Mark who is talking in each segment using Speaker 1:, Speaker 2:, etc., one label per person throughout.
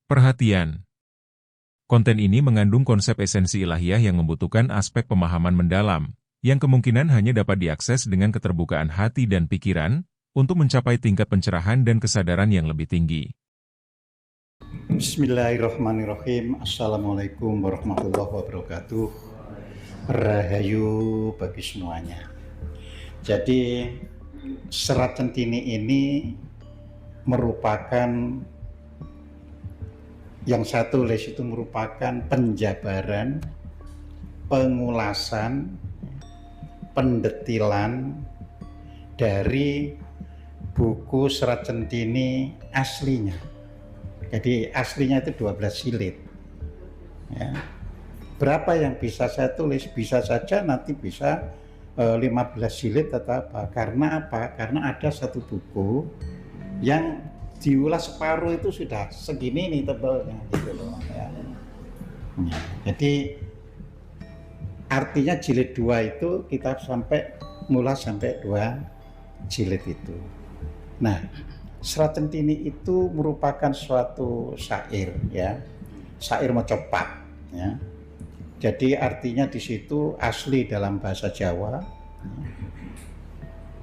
Speaker 1: Perhatian! Konten ini mengandung konsep esensi ilahiyah yang membutuhkan aspek pemahaman mendalam, yang kemungkinan hanya dapat diakses dengan keterbukaan hati dan pikiran, untuk mencapai tingkat pencerahan dan kesadaran yang lebih tinggi.
Speaker 2: Bismillahirrahmanirrahim. Assalamualaikum warahmatullahi wabarakatuh. Rahayu bagi semuanya. Jadi serat centini ini merupakan, yang saya tulis itu merupakan penjabaran, pengulasan, pendetilan dari buku serat centini aslinya. Jadi aslinya itu 12 jilid. Ya. Berapa yang bisa saya tulis? Bisa saja nanti bisa 15 jilid atau apa. Karena apa? Karena ada satu buku yang diulas separuh itu sudah segini nih tebalnya gitu loh. Ya. Jadi artinya jilid 2 itu kita sampai ngulas sampai 2 jilid itu. Nah, serat centini itu merupakan suatu syair, ya, syair mocopat, ya. Jadi artinya di situ asli dalam bahasa Jawa.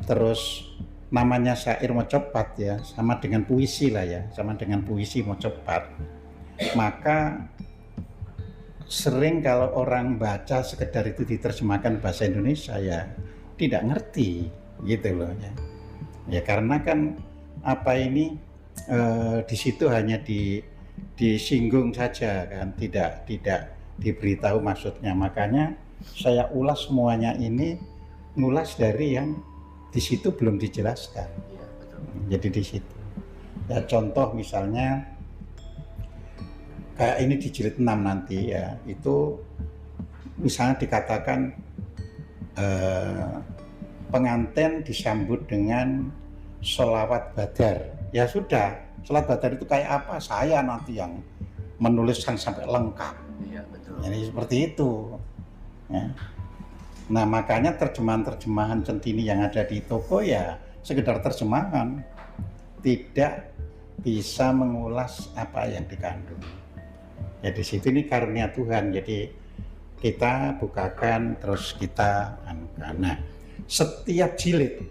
Speaker 2: Terus namanya syair mocopat, ya, sama dengan puisi lah, ya, sama dengan puisi mocopat. Maka sering kalau orang baca sekedar itu diterjemahkan bahasa Indonesia, ya tidak ngerti, gitu loh, ya. Ya karena kan apa ini di situ hanya disinggung saja kan, tidak diberitahu maksudnya. Makanya saya ulas semuanya ini, ngulas dari yang di situ belum dijelaskan. Jadi di situ. Ya contoh misalnya kayak ini di jilid 6 nanti, ya, itu misalnya dikatakan pengantin disambut dengan sholawat badar. Ya sudah, sholawat badar itu kayak apa? Saya nanti yang menuliskan sampai lengkap. Iya, betul. Jadi seperti itu. Ya. Nah makanya terjemahan-terjemahan centini yang ada di toko ya sekedar terjemahan, tidak bisa mengulas apa yang dikandung. Ya di situ ini karunia Tuhan. Jadi kita bukakan terus kita nah, setiap jilid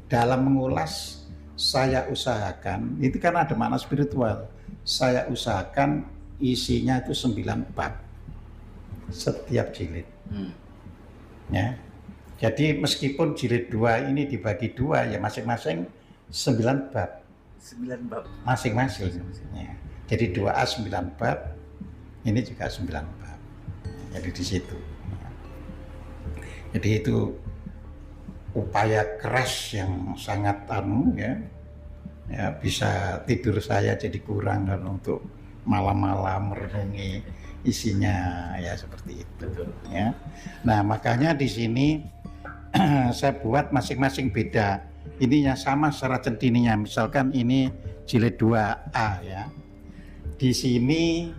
Speaker 2: dalam mengulas saya usahakan, itu kan ada makna spiritual, saya usahakan isinya itu 9 bab setiap jilid. Ya. Jadi meskipun jilid 2 ini dibagi 2, ya masing-masing 9 bab. 9 bab masing-masing. Ya. Jadi 2A 9 bab, ini juga 9 bab. Jadi di situ. Ya. Jadi itu upaya keras yang sangat ya bisa tidur saya jadi kurang kan untuk malam-malam merenungi isinya, ya seperti itu. Ya. Nah makanya di sini saya buat masing-masing beda. Ini yang sama secara centininya. Misalkan ini jilid 2A, ya. Di sini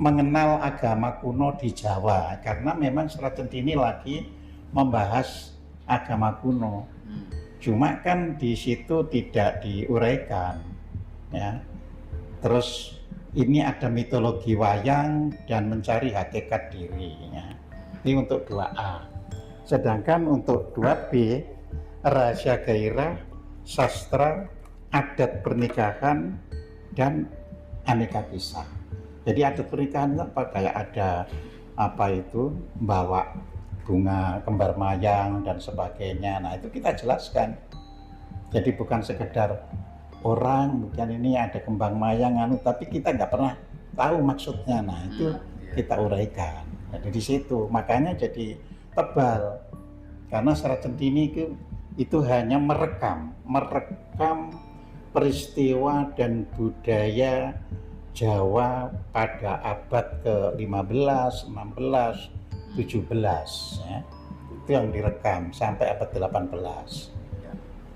Speaker 2: mengenal agama kuno di Jawa, karena memang secara centini lagi membahas agama kuno. Cuma kan di situ tidak diuraikan, ya. Terus ini ada mitologi wayang dan mencari hakikat dirinya. Ini untuk 2A. Sedangkan untuk 2B, rahasia gairah, sastra, adat pernikahan, dan aneka kisah. Jadi adat pernikahan apa? Kayak ada apa itu, bawa bunga kembar mayang dan sebagainya. Nah itu kita jelaskan. Jadi bukan sekedar orang bukan ini ada kembang mayang tapi kita nggak pernah tahu maksudnya. Nah itu kita uraikan. Jadi di situ makanya jadi tebal, karena serat centini itu hanya merekam peristiwa dan budaya Jawa pada abad ke-15, 16, 17, ya. Itu yang direkam sampai abad 18.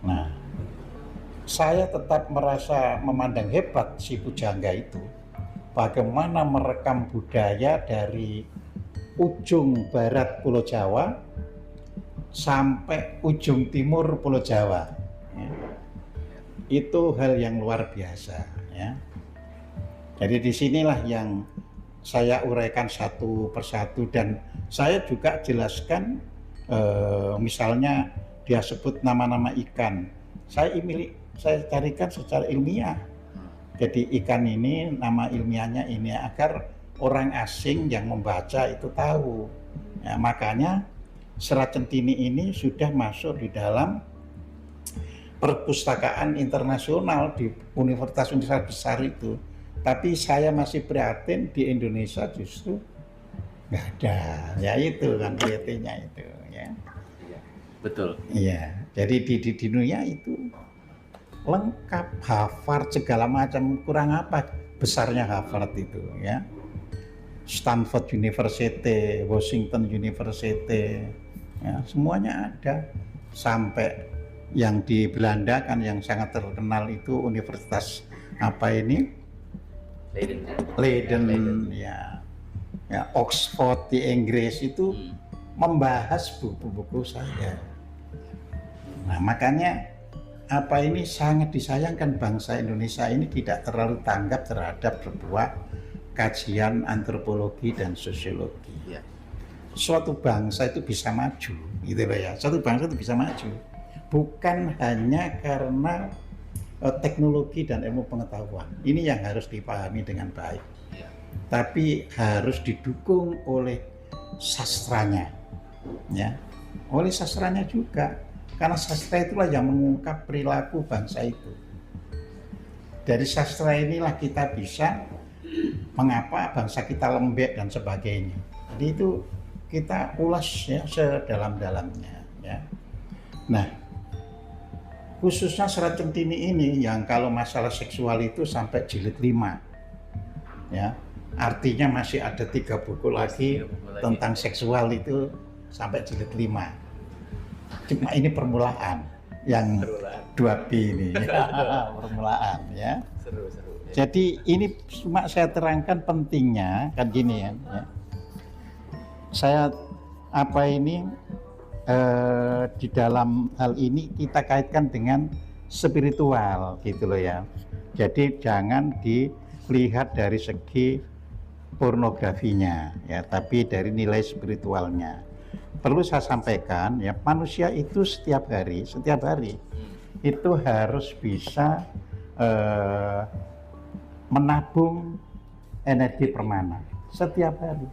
Speaker 2: Nah saya tetap merasa memandang hebat si Pujangga itu, bagaimana merekam budaya dari ujung barat Pulau Jawa sampai ujung timur Pulau Jawa, ya. Itu hal yang luar biasa, ya. Jadi disinilah yang saya uraikan satu persatu, dan saya juga jelaskan misalnya dia sebut nama-nama ikan, saya carikan secara ilmiah. Jadi ikan ini nama ilmiahnya ini agar orang asing yang membaca itu tahu. Ya, makanya Serat Centini ini sudah masuk di dalam perpustakaan internasional di universitas-universitas besar itu. Tapi saya masih prihatin di Indonesia justru nggak ada. Ya itu kan prihatinnya itu ya.
Speaker 3: Betul.
Speaker 2: Iya. Jadi di dunia itu lengkap, Harvard segala macam, kurang apa besarnya Harvard itu ya. Stanford University, Washington University, ya, semuanya ada. Sampai yang di Belanda kan yang sangat terkenal itu universitas apa ini? Leiden. Ya. Ya, Oxford di Inggris itu membahas buku-buku saya. Nah, makanya apa ini sangat disayangkan bangsa Indonesia ini tidak terlalu tanggap terhadap sebuah kajian antropologi dan sosiologi. Ya. Suatu bangsa itu bisa maju, gitu loh ya. Suatu bangsa itu bisa maju, bukan hanya karena teknologi dan ilmu pengetahuan. Ini yang harus dipahami dengan baik. Ya. Tapi harus didukung oleh sastranya, ya, oleh sastranya juga. Karena sastra itulah yang mengungkap perilaku bangsa itu. Dari sastra inilah kita bisa mengapa bangsa kita lembek dan sebagainya. Jadi itu kita ulas ya sedalam-dalamnya ya. Nah, khususnya Serat Centini ini yang kalau masalah seksual itu sampai jilid 5. Ya. Artinya masih ada 3 buku lagi tentang seksual itu sampai jilid 5. Cuma ini permulaan yang 2B ini. Permulaan ya.
Speaker 3: Seru.
Speaker 2: Jadi ini cuma saya terangkan pentingnya kan gini ya. Saya apa ini di dalam hal ini kita kaitkan dengan spiritual gitu loh ya. Jadi jangan dilihat dari segi pornografinya ya, tapi dari nilai spiritualnya. Perlu saya sampaikan ya, manusia itu setiap hari itu harus bisa menabung energi permana setiap hari.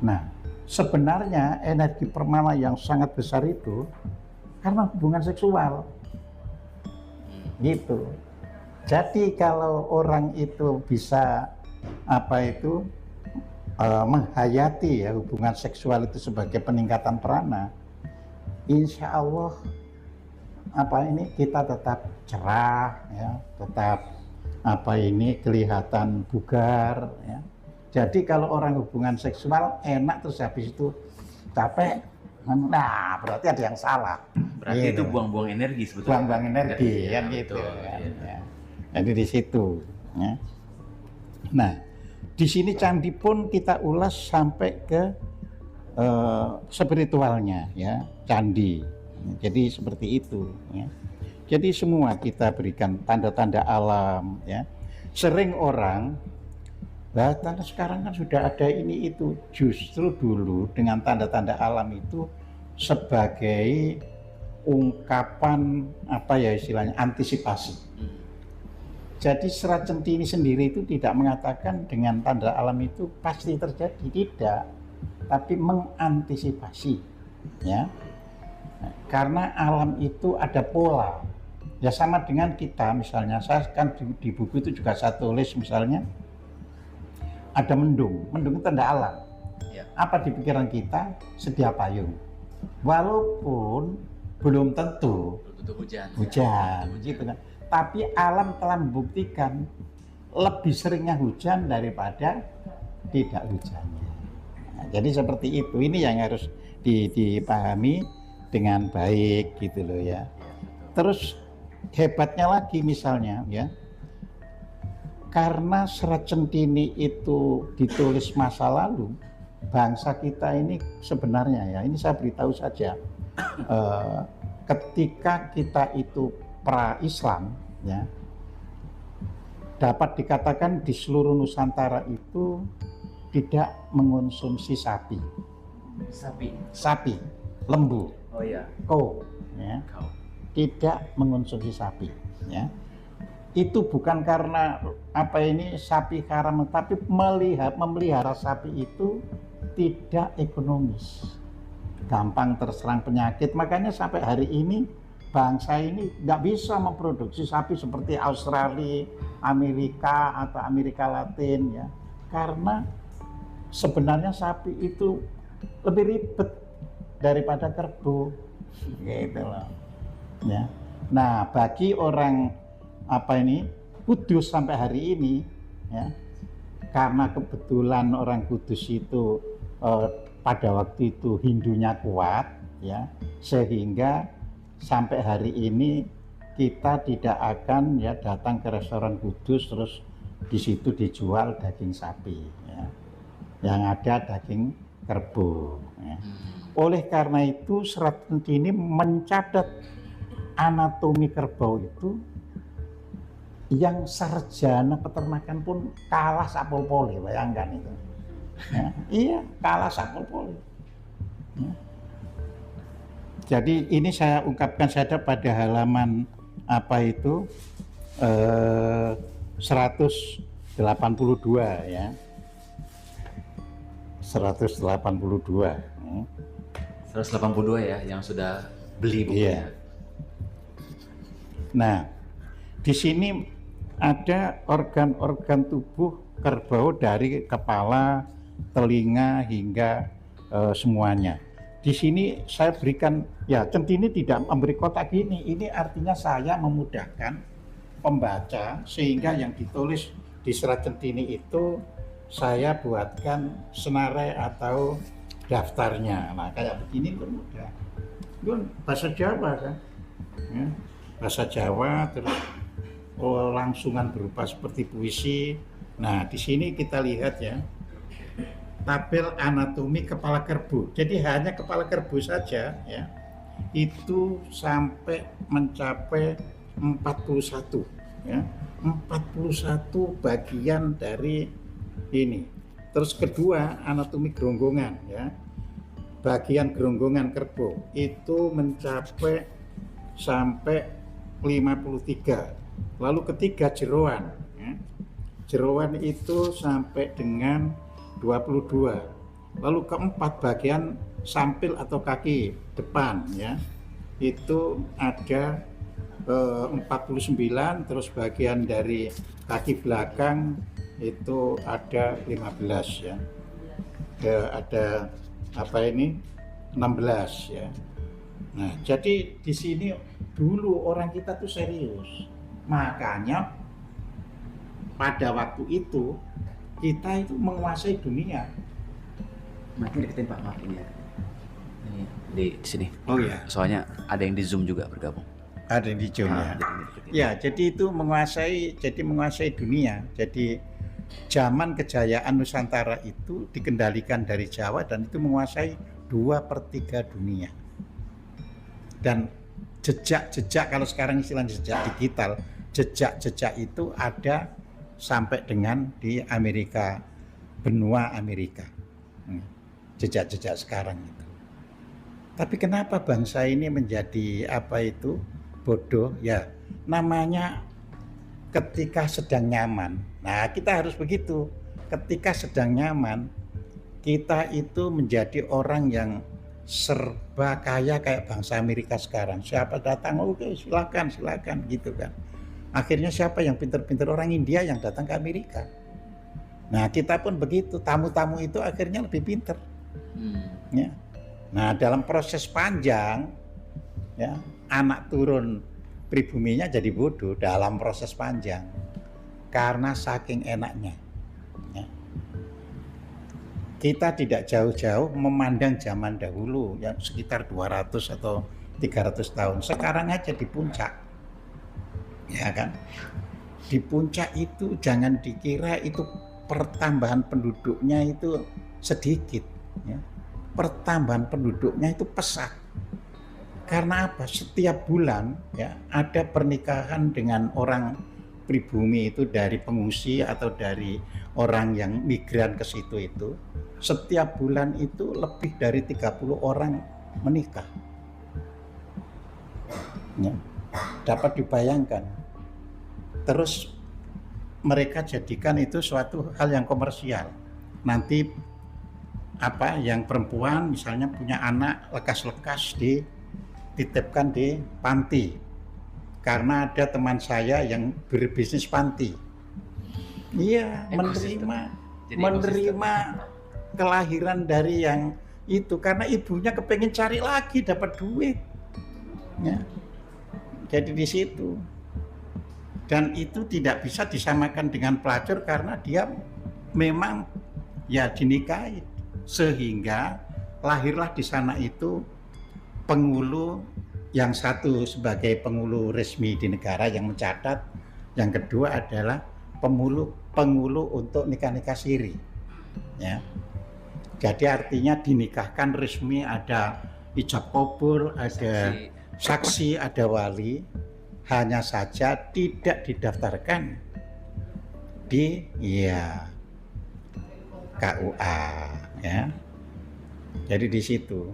Speaker 2: Nah, sebenarnya energi permana yang sangat besar itu karena hubungan seksual gitu. Jadi kalau orang itu bisa menghayati ya hubungan seksual itu sebagai peningkatan prana, insya Allah kita tetap cerah ya, tetap kelihatan bugar ya. Jadi kalau orang hubungan seksual enak terus habis itu capek, nah berarti ada yang salah.
Speaker 3: Berarti gitu. Itu buang-buang energi sebetulnya.
Speaker 2: Buang-buang energi kan gitu kan. Ya. Jadi di situ ya. Nah, di sini candi pun kita ulas sampai ke spiritualnya ya, candi. Jadi seperti itu ya. Jadi semua kita berikan tanda-tanda alam ya. Sering orang tanda sekarang kan sudah ada ini itu, justru dulu dengan tanda-tanda alam itu sebagai ungkapan istilahnya antisipasi. Jadi Serat Centini sendiri itu tidak mengatakan dengan tanda alam itu pasti terjadi, tidak, tapi mengantisipasi ya. Karena alam itu ada pola. Ya sama dengan kita, misalnya saya kan di buku itu juga saya tulis misalnya ada mendung itu tanda alam. Ya. Apa di pikiran kita? Sedia payung. Walaupun belum tentu hujan gitu kan. Tapi alam telah membuktikan lebih seringnya hujan daripada tidak hujannya. Nah, jadi seperti itu. Ini yang harus dipahami dengan baik gitu loh ya. Terus hebatnya lagi misalnya ya, karena Serat Centini itu ditulis masa lalu, bangsa kita ini sebenarnya ya, ini saya beritahu saja, ketika kita itu pra-Islam ya, dapat dikatakan di seluruh Nusantara itu tidak mengonsumsi sapi. Sapi, lembu, kau, ya, tidak mengonsumsi sapi. Ya. Itu bukan karena sapi haram, tapi memelihara sapi itu tidak ekonomis, gampang terserang penyakit. Makanya sampai hari ini bangsa ini nggak bisa memproduksi sapi seperti Australia, Amerika atau Amerika Latin, ya, karena sebenarnya sapi itu lebih ribet daripada kerbau, gitu loh. Ya. Nah, bagi orang Kudus sampai hari ini, ya, karena kebetulan orang Kudus itu pada waktu itu Hindunya kuat, ya, sehingga sampai hari ini kita tidak akan ya datang ke restoran Kudus terus di situ dijual daging sapi, ya. Yang ada daging kerbau. Ya. Oleh karena itu Serat Centini mencatat anatomi kerbau itu yang sarjana peternakan pun kalah sapol poli, bayangkan itu. Ya, iya, kalah sapol poli. Ya. Jadi ini saya ungkapkan saja pada halaman 182 ya. 182.
Speaker 3: 182 ya yang sudah beli bukunya.
Speaker 2: Iya. Nah, di sini ada organ-organ tubuh kerbau dari kepala, telinga hingga semuanya. Di sini saya berikan, ya, Centini tidak memberi kotak gini. Ini artinya saya memudahkan pembaca sehingga yang ditulis di Serat Centini itu saya buatkan senarai atau daftarnya. Nah, kayak begini pun mudah. Itu bahasa Jawa kan, ya, bahasa Jawa terus langsungan berupa seperti puisi. Nah, di sini kita lihat ya. Tabel anatomi kepala kerbau. Jadi hanya kepala kerbau saja ya. Itu sampai mencapai 41 ya. 41 bagian dari ini. Terus kedua anatomi geronggongan ya. Bagian geronggongan kerbau itu mencapai sampai 53. Lalu ketiga jeroan ya. Jeroan itu sampai dengan 22. Lalu keempat bagian sampil atau kaki depan ya. Itu ada 49, terus bagian dari kaki belakang itu ada 15 ya. Ada 16 ya. Nah, jadi di sini dulu orang kita tuh serius. Makanya pada waktu itu kita itu menguasai dunia.
Speaker 3: Makin deketin Pak, maaf ini ya. Ini di sini.
Speaker 2: Oh ya.
Speaker 3: Soalnya ada yang di Zoom juga bergabung.
Speaker 2: Ada yang di Zoom ya. Ya, jadi itu menguasai dunia. Jadi zaman kejayaan Nusantara itu dikendalikan dari Jawa dan itu menguasai 2/3 dunia. Dan jejak-jejak, kalau sekarang istilahnya jejak digital, jejak-jejak itu ada sampai dengan di Amerika, benua Amerika. Jejak-jejak sekarang itu. Tapi kenapa bangsa ini menjadi bodoh? Ya, namanya ketika sedang nyaman. Nah, kita harus begitu. Ketika sedang nyaman, kita itu menjadi orang yang serba kaya kayak bangsa Amerika sekarang. Siapa datang, oke, silakan gitu kan. Akhirnya siapa yang pintar-pintar? Orang India yang datang ke Amerika. Nah, kita pun begitu. Tamu-tamu itu akhirnya lebih pintar. Ya. Nah, dalam proses panjang, ya, anak turun pribuminya jadi bodoh dalam proses panjang karena saking enaknya. Ya. Kita tidak jauh-jauh memandang zaman dahulu yang sekitar 200 atau 300 tahun. Sekarang aja di puncak. Ya kan, di puncak itu jangan dikira itu pertambahan penduduknya itu sedikit ya. Pertambahan penduduknya itu pesat. Karena apa? Setiap bulan ya ada pernikahan dengan orang pribumi itu dari pengungsi atau dari orang yang migran ke situ itu, setiap bulan itu lebih dari 30 orang menikah. Ya, dapat dibayangkan. Terus mereka jadikan itu suatu hal yang komersial. Nanti yang perempuan misalnya punya anak lekas-lekas dititipkan di panti. Karena ada teman saya yang berbisnis panti. Iya, menerima kelahiran dari yang itu karena ibunya kepengen cari lagi dapat duit. Ya. Jadi di situ. Dan itu tidak bisa disamakan dengan pelacur karena dia memang ya dinikahi, sehingga lahirlah di sana itu penghulu, yang satu sebagai penghulu resmi di negara yang mencatat, yang kedua adalah penghulu untuk nikah-nikah siri. Ya. Jadi artinya dinikahkan resmi, ada ijab kabul, ada saksi, ada wali, hanya saja tidak didaftarkan di KUA, ya. Jadi di situ.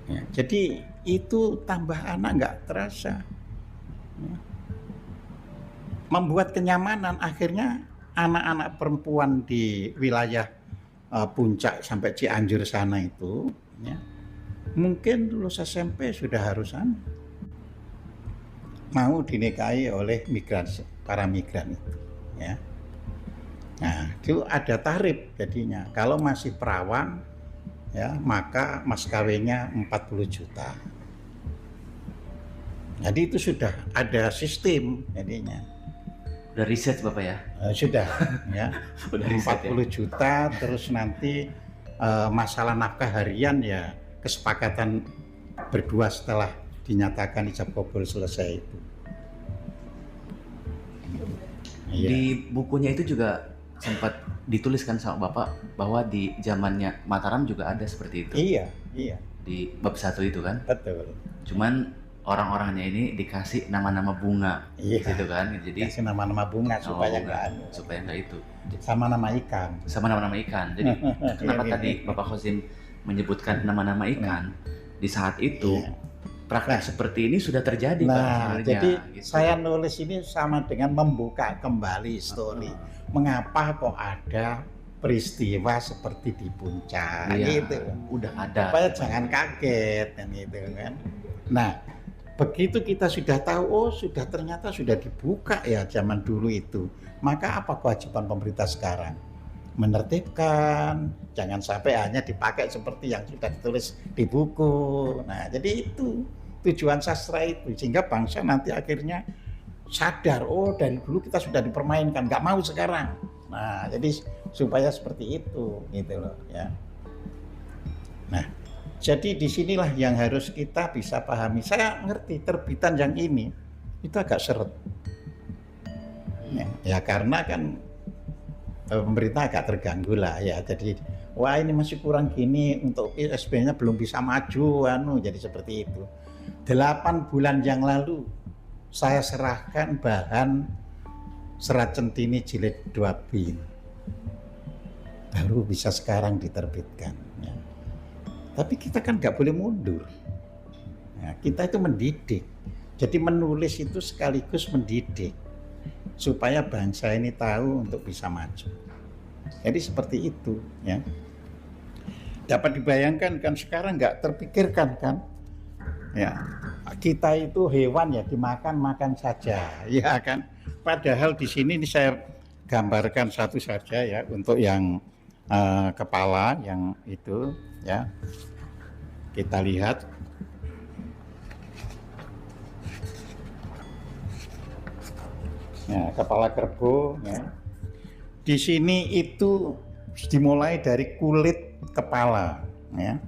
Speaker 2: Ya, jadi itu tambah anak nggak terasa. Ya. Membuat kenyamanan, akhirnya anak-anak perempuan di wilayah Puncak sampai Cianjur sana itu, ya, mungkin lulus SMP sudah harusan mau dinikahi oleh para migran itu, ya. Nah, itu ada tarif jadinya. Kalau masih perawan, ya, maka mas kawinnya 40 juta. Jadi itu sudah ada sistem jadinya.
Speaker 3: Udah riset Bapak ya?
Speaker 2: Sudah, ya.
Speaker 3: Udah
Speaker 2: 40
Speaker 3: riset, ya?
Speaker 2: Juta, terus nanti masalah nafkah harian ya kesepakatan berdua setelah dinyatakan ijab kabul selesai itu.
Speaker 3: Di bukunya itu juga sempat dituliskan sama Bapak bahwa di zamannya Mataram juga ada seperti itu.
Speaker 2: Iya.
Speaker 3: Di bab 1 itu kan?
Speaker 2: Betul.
Speaker 3: Cuman orang-orangnya ini dikasih nama-nama bunga, gitu kan? Jadi
Speaker 2: kasih nama-nama bunga supaya
Speaker 3: nggak itu.
Speaker 2: Sama nama ikan.
Speaker 3: Sama nama-nama ikan. Jadi kenapa tadi Bapak Khosim menyebutkan nama-nama ikan di saat itu? Praktek seperti ini sudah terjadi.
Speaker 2: Nah, jadi gitu. Saya nulis ini sama dengan membuka kembali histori. Mengapa kok ada peristiwa seperti di Puncak, gitu.
Speaker 3: Udah ada.
Speaker 2: Supaya jangan kaget kan gitu kan. Nah, begitu kita sudah tahu, ternyata sudah dibuka ya zaman dulu itu. Maka apa kewajiban pemerintah sekarang? Menertibkan, jangan sampai hanya dipakai seperti yang sudah ditulis di buku. Nah, jadi itu tujuan sastra itu, sehingga bangsa nanti akhirnya sadar, dari dulu kita sudah dipermainkan, nggak mau sekarang. Nah, jadi supaya seperti itu, gitu loh, ya. Nah, jadi disinilah yang harus kita bisa pahami. Saya ngerti terbitan yang ini itu agak seret. Ya karena kan pemerintah agak terganggu lah ya. Jadi wah ini masih kurang gini, untuk ISB-nya belum bisa maju, jadi seperti itu. 8 bulan yang lalu saya serahkan bahan Serat Centini jilid 2 bin. Baru bisa sekarang diterbitkan. Ya. Tapi kita kan nggak boleh mundur. Nah, kita itu mendidik. Jadi menulis itu sekaligus mendidik supaya bangsa ini tahu untuk bisa maju. Jadi seperti itu, ya. Dapat dibayangkan kan sekarang nggak terpikirkan kan? Ya, kita itu hewan ya dimakan saja, ya kan? Padahal di sini saya gambarkan satu saja ya untuk yang kepala yang itu. Ya, kita lihat. Ya, kepala kerbau. Ya. Di sini itu dimulai dari kulit kepala, ya,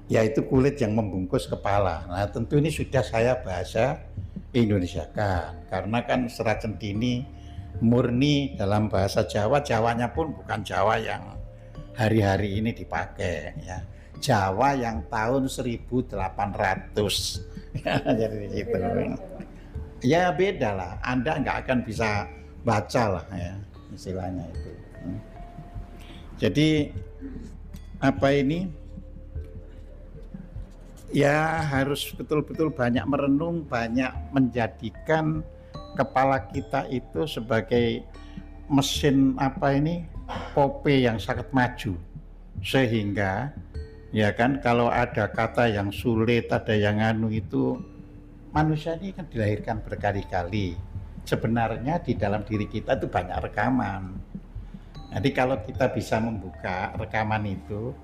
Speaker 2: yaitu kulit yang membungkus kepala. Nah, tentu ini sudah saya bahasa Indonesiakan, karena kan Serat Centini murni dalam bahasa Jawa. Jawanya pun bukan Jawa yang hari-hari ini dipakai, ya. Jawa yang tahun 1800. Jadi di situ. Ya beda lah, Anda nggak akan bisa baca lah ya istilahnya itu. Jadi apa ini? Ya harus betul-betul banyak merenung, banyak menjadikan kepala kita itu sebagai mesin apa ini, Pope yang sangat maju, sehingga ya kan kalau ada kata yang sulit, ada yang anu itu, manusia ini kan dilahirkan berkali-kali. Sebenarnya di dalam diri kita itu banyak rekaman. Jadi kalau kita bisa membuka rekaman itu,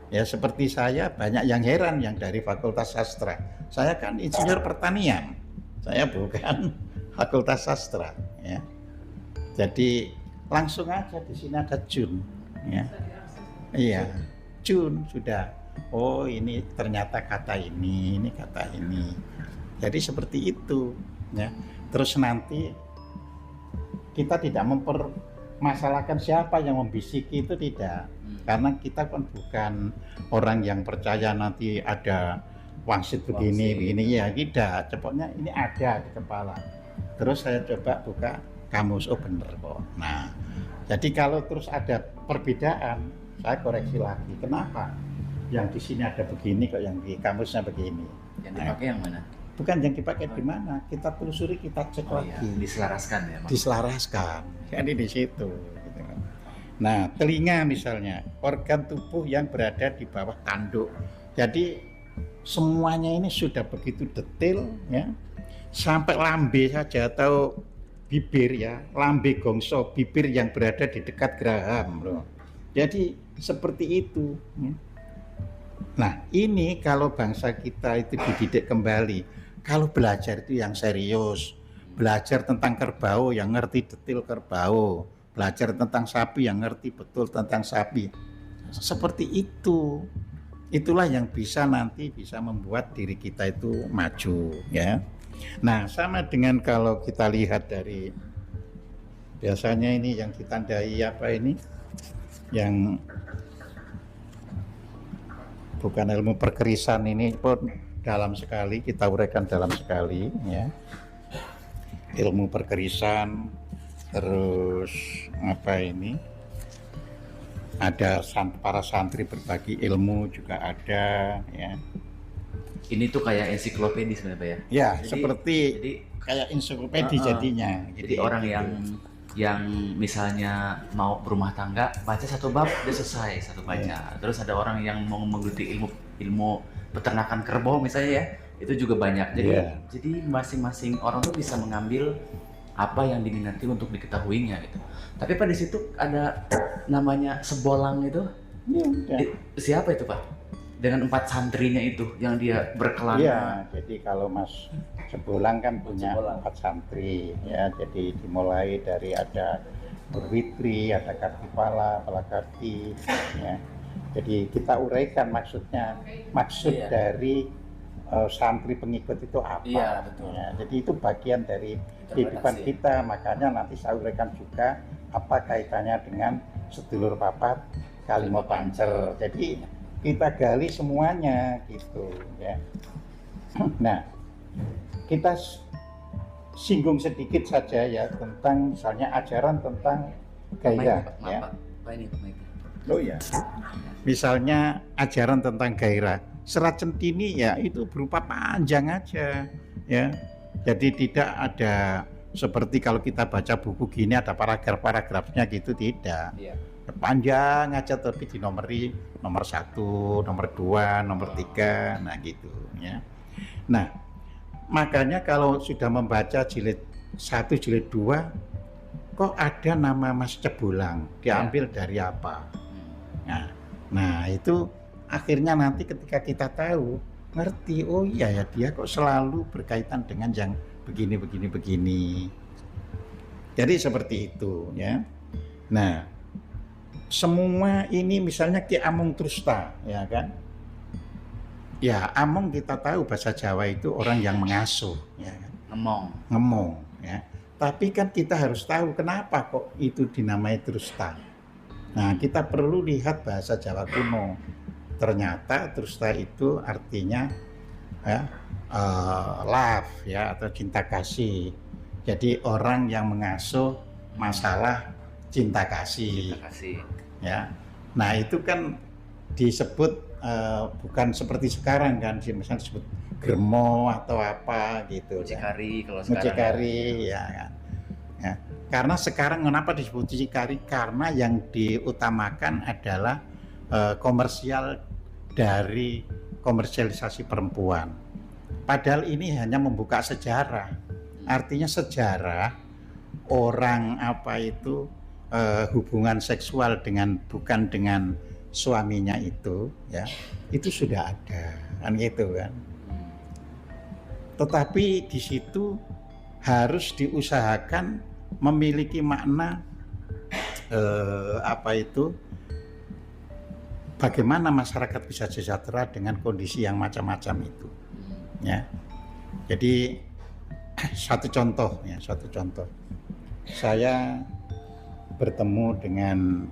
Speaker 2: ya seperti saya banyak yang heran yang dari Fakultas Sastra. Saya kan insinyur pertanian, saya bukan Fakultas Sastra. Ya. Jadi langsung aja di sini ada Jun. Ya. Iya, Jun sudah. Oh ini ternyata kata ini kata ini. Jadi seperti itu. Ya. Terus nanti kita tidak mempermasalahkan siapa yang membisiki itu tidak. Karena kita kan bukan orang yang percaya nanti ada wangsit begini ya tidak, cepatnya ini ada di kepala. Terus saya coba buka kamus, oh bener kok. Nah, jadi kalau terus ada perbedaan, saya koreksi lagi. Kenapa? Yang di sini ada begini kok, yang di kamusnya begini.
Speaker 3: Yang dipakai yang mana?
Speaker 2: Bukan yang dipakai di mana, kita telusuri, kita cek lagi.
Speaker 3: Iya. Diselaraskan ya, Bang?
Speaker 2: Diselaraskan, jadi di situ. Gitu. Nah, telinga misalnya, organ tubuh yang berada di bawah tanduk. Jadi semuanya ini sudah begitu detail, ya. Sampai lambe saja atau bibir ya, lambe gongso, bibir yang berada di dekat geraham, loh. Jadi seperti itu. Ya. Nah, ini kalau bangsa kita itu dididik kembali, kalau belajar itu yang serius, belajar tentang kerbau yang ngerti detail kerbau, belajar tentang sapi yang ngerti betul tentang sapi. Seperti itu. Itulah yang bisa nanti bisa membuat diri kita itu maju, ya. Nah, sama dengan kalau kita lihat dari biasanya ini yang ditandai apa ini? Yang bukan ilmu perkerisan ini pun dalam sekali, kita uraikan dalam sekali, ya. Ilmu perkerisan, terus apa ini, ada para santri berbagi ilmu juga ada, ya.
Speaker 3: Ini tuh kayak ensiklopedi sebenarnya, Pak ya?
Speaker 2: Ya, jadi kayak ensiklopedi jadinya.
Speaker 3: Jadi orang yang misalnya mau berumah tangga, baca satu bab udah selesai satu baca. Yeah. Terus ada orang yang mau menggeluti ilmu peternakan kerbau misalnya ya, itu juga banyak. Jadi masing-masing orang tuh bisa mengambil apa yang diminati untuk diketahuinya gitu. Tapi pada situ ada namanya Sebolang itu. Siapa itu, Pak? Dengan 4 santrinya itu yang dia berkelana.
Speaker 2: Iya, jadi kalau Mas Sebolang kan punya 4 santri ya. Jadi dimulai dari ada Purwitri, ada Kartipala, Palakarti ya. Jadi kita uraikan maksudnya, maksud dari santri pengikut itu apa.
Speaker 3: Iya, betul.
Speaker 2: Ya, jadi itu bagian dari kehidupan kita, makanya nanti saya uraikan juga apa kaitannya dengan sedulur papat Kalimo Pancer. Jadi kita gali semuanya gitu ya. Nah, kita singgung sedikit saja ya tentang misalnya ajaran tentang gairah ya. Oh ya. Misalnya ajaran tentang gairah. Serat Centini ya itu berupa panjang aja ya. Jadi tidak ada seperti kalau kita baca buku gini ada paragraf-paragrafnya gitu, tidak. Iya. Panjang aja tapi dinomori nomor 1, nomor 2, nomor 3, nah gitu ya. Nah, makanya kalau sudah membaca jilid 1, jilid 2 kok ada nama Mas Cebolang, diambil dari apa? Nah, itu akhirnya nanti ketika kita tahu, ngerti, oh iya ya dia kok selalu berkaitan dengan yang begini. Jadi seperti itu ya. Nah, semua ini misalnya Ki Amung Trusta, ya kan? Ya, Amung kita tahu bahasa Jawa itu orang yang mengasuh, ya kan? Ngemong, ya. Tapi kan kita harus tahu kenapa kok itu dinamai Trusta. Nah, kita perlu lihat bahasa Jawa kuno. Ternyata Trusta itu artinya ya, love ya atau cinta kasih. Jadi orang yang mengasuh masalah cinta kasih. Ya. Nah, itu kan disebut bukan seperti sekarang kan, misalnya disebut germo atau apa gitu.
Speaker 3: Mucikari kalau sekarang.
Speaker 2: Mucikari ya kan. Ya. Karena sekarang kenapa disebut mucikari? Karena yang diutamakan adalah komersial dari komersialisasi perempuan. Padahal ini hanya membuka sejarah. Artinya sejarah orang hubungan seksual bukan dengan suaminya itu ya, itu sudah ada kan gitu kan. Tetapi di situ harus diusahakan memiliki makna bagaimana masyarakat bisa sejahtera dengan kondisi yang macam-macam itu ya. Jadi satu contoh, saya bertemu dengan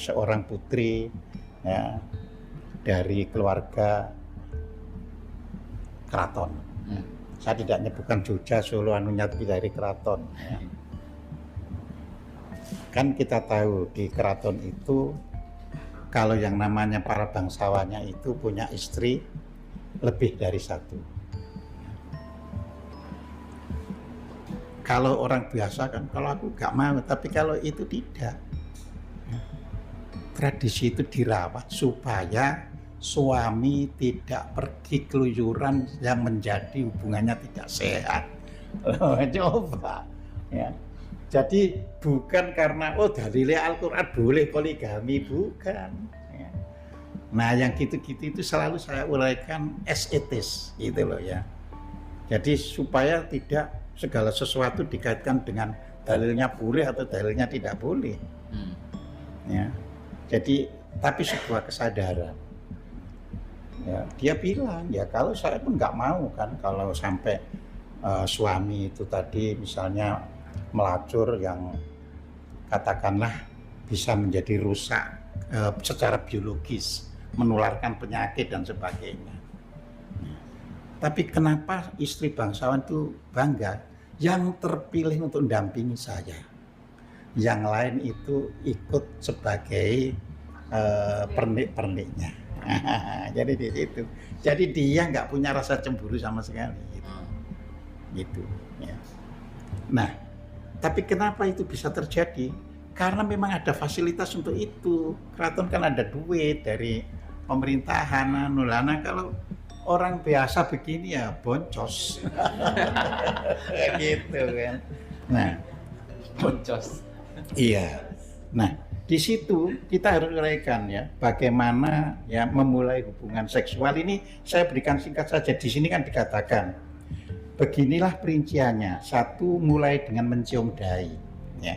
Speaker 2: seorang putri ya, dari keluarga keraton. Saya tidak menyebutkan Jogja, Solo, tapi dari keraton ya. Kan kita tahu di keraton itu kalau yang namanya para bangsawannya itu punya istri lebih dari satu. Kalau orang biasa kan, kalau aku gak mau, tapi kalau itu tidak. Tradisi itu dirawat supaya suami tidak pergi keluyuran yang menjadi hubungannya tidak sehat. Coba ya. Jadi bukan karena dalilnya Al-Quran boleh poligami, bukan ya. Nah yang gitu-gitu itu selalu saya uraikan as it is gitu loh ya. Jadi supaya tidak segala sesuatu dikaitkan dengan dalilnya boleh atau dalilnya tidak boleh ya. Jadi tapi sebuah kesadaran ya, dia bilang ya kalau saya pun nggak mau kan kalau sampai suami itu tadi misalnya melacur yang katakanlah bisa menjadi rusak secara biologis, menularkan penyakit dan sebagainya. Tapi kenapa istri bangsawan itu bangga? Yang terpilih untuk mendampingi saya, yang lain itu ikut sebagai pernik-perniknya. Jadi di situ. Jadi dia nggak punya rasa cemburu sama sekali. Gitu. Ya. Nah, tapi kenapa itu bisa terjadi? Karena memang ada fasilitas untuk itu. Keraton kan ada duit dari pemerintahan. Nulana kalau orang biasa begini ya boncos. Gitu kan. Nah,
Speaker 3: boncos.
Speaker 2: Iya. Nah, di situ kita harus uraikan ya bagaimana ya memulai hubungan seksual ini. Saya berikan singkat saja. Di sini kan dikatakan beginilah perinciannya. Satu, mulai dengan mencium dahi ya.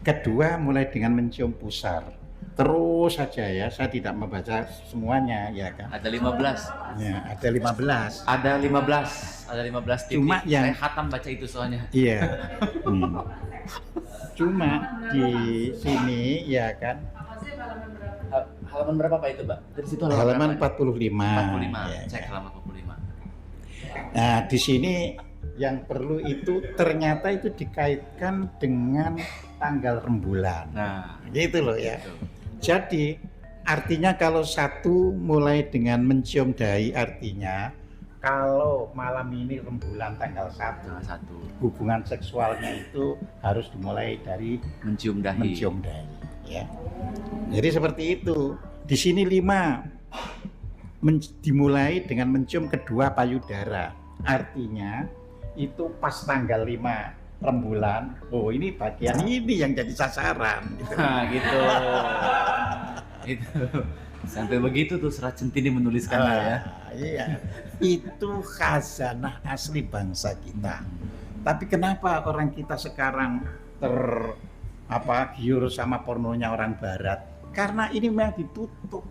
Speaker 2: Kedua, mulai dengan mencium pusar. Terus saja ya, saya tidak membaca semuanya ya kan.
Speaker 3: Ada 15.
Speaker 2: Ya, ada 15.
Speaker 3: Ada 15. Ada 15 titik.
Speaker 2: Cuma yang
Speaker 3: saya khatam baca itu soalnya.
Speaker 2: Iya. Cuma di sini ya kan.
Speaker 3: Halaman berapa Pak itu, Pak? Dari situ
Speaker 2: halaman 45.
Speaker 3: 45.
Speaker 2: Ya,
Speaker 3: Cek
Speaker 2: ya.
Speaker 3: halaman 45.
Speaker 2: Nah, di sini yang perlu itu ternyata itu dikaitkan dengan tanggal rembulan.
Speaker 3: Nah,
Speaker 2: gitu loh ya.
Speaker 3: Gitu.
Speaker 2: Jadi artinya kalau satu mulai dengan mencium dahi, artinya kalau malam ini rembulan tanggal 1, hubungan seksualnya itu harus dimulai dari
Speaker 3: mencium dahi.
Speaker 2: Ya. Jadi seperti itu. Di sini 5 dimulai dengan mencium kedua payudara. Artinya itu pas tanggal 5 rembulan. Oh, ini bagian ini yang jadi sasaran gitu.
Speaker 3: Nah, gitu. Itu. Sampai begitu tuh Serat Centini menuliskan ya.
Speaker 2: Iya. Itu khazanah asli bangsa kita. Tapi kenapa orang kita sekarang giur sama pornonya orang barat? Karena ini memang ditutup.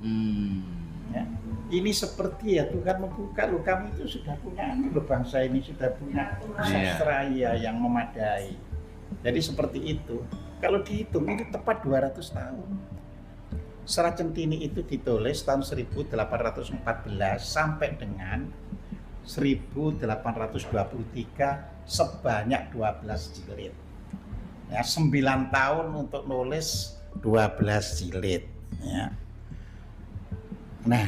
Speaker 2: Ya. Ini seperti ya Tuhan membuka loh, kami itu sudah punya bangsa ini sudah punya sastra yang memadai. Jadi seperti itu. Kalau dihitung ini tepat 200 tahun. Serat Centini itu ditulis tahun 1814 sampai dengan 1823 sebanyak 12 jilid. Ya, 9 tahun untuk nulis 12 jilid. Ya. Nah,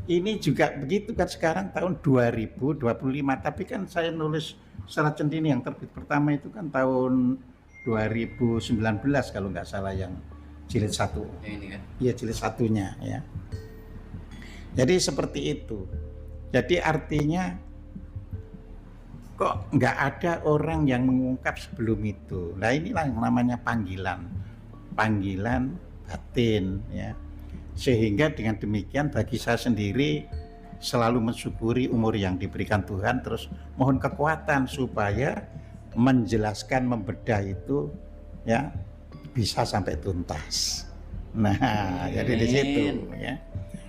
Speaker 2: ini juga begitu kan sekarang tahun 2025, tapi kan saya nulis Serat Centini yang terbit pertama itu kan tahun 2019 kalau nggak salah yang jilid 1.
Speaker 3: Ini kan.
Speaker 2: Iya, jilid 1-nya ya. Jadi seperti itu. Jadi artinya kok nggak ada orang yang mengungkap sebelum itu. Nah, inilah yang namanya panggilan batin ya. Sehingga dengan demikian bagi saya sendiri selalu mensyukuri umur yang diberikan Tuhan, terus mohon kekuatan supaya menjelaskan, membedah itu ya bisa sampai tuntas. Nah, jadi di situ ya.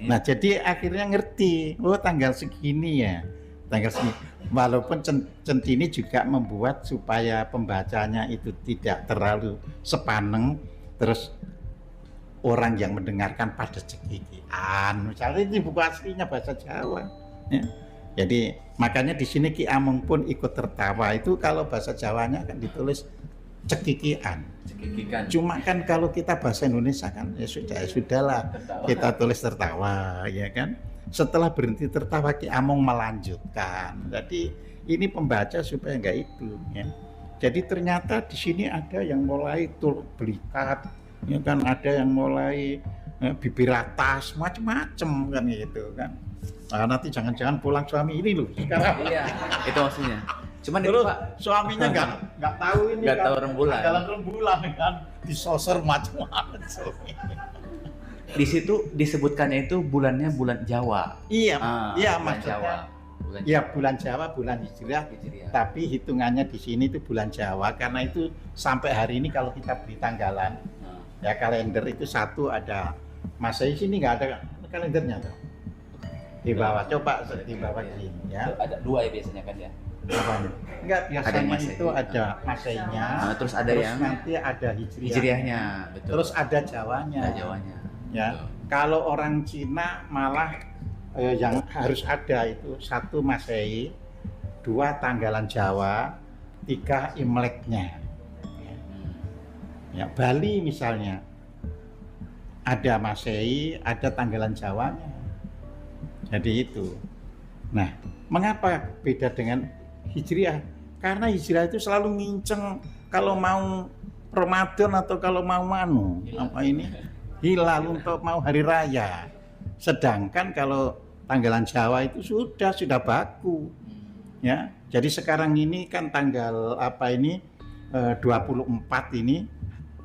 Speaker 2: Nah, jadi akhirnya ngerti, oh tanggal segini ya, tanggal segini. Walaupun Centini juga membuat supaya pembacanya itu tidak terlalu sepaneng, terus orang yang mendengarkan pada cekikian. Misalnya ini buku aslinya bahasa Jawa. Ya. Jadi makanya di sini Ki Amung pun ikut tertawa. Itu kalau bahasa Jawanya kan ditulis cekikian. Cuma kan kalau kita bahasa Indonesia kan ya sudahlah kita tulis tertawa, ya kan. Setelah berhenti tertawa Ki Amung melanjutkan. Jadi ini pembaca supaya enggak itu ya. Jadi ternyata di sini ada yang mulai belikat, ya kan, ada yang mulai bibir atas, macam-macam kan gitu kan. Nah, nanti jangan-jangan pulang suami ini loh sekarang.
Speaker 3: Iya, itu maksudnya. Cuman
Speaker 2: Terus
Speaker 3: itu Pak,
Speaker 2: suaminya nggak tahu ini,
Speaker 3: nggak tahu rembulan.
Speaker 2: Dalam rembulan kan disosor macam-macam.
Speaker 3: Di situ disebutkannya itu bulannya bulan Jawa.
Speaker 2: Iya, iya
Speaker 3: bulan
Speaker 2: maksudnya.
Speaker 3: Jawa.
Speaker 2: Iya, bulan Jawa, bulan Hijriah. Tapi hitungannya di sini itu bulan Jawa karena itu sampai hari ini kalau kita beli tanggalan, ya kalender itu satu ada. Masehi sini nggak ada kalendernya tuh. Di bawah, coba di bawah sini ya.
Speaker 3: Ada dua ya biasanya kan ya.
Speaker 2: Enggak, biasanya
Speaker 3: Masehi.
Speaker 2: itu ada Masehinya.
Speaker 3: Terus ada yang
Speaker 2: nanti ada
Speaker 3: Hijriahnya, betul.
Speaker 2: Terus ada Jawanya.
Speaker 3: Ada Jawanya.
Speaker 2: Ya.
Speaker 3: Betul.
Speaker 2: Kalau orang Cina malah yang harus ada itu 1 Masehi, 2 tanggalan Jawa, 3 Imleknya. Ya, Bali misalnya ada Masehi, ada tanggalan Jawanya. Jadi itu. Nah, mengapa beda dengan Hijriah? Karena Hijriah itu selalu nginceng kalau mau Ramadan atau kalau mau hilal untuk mau hari raya. Sedangkan kalau tanggalan Jawa itu sudah baku. Ya. Jadi sekarang ini kan tanggal 24 ini.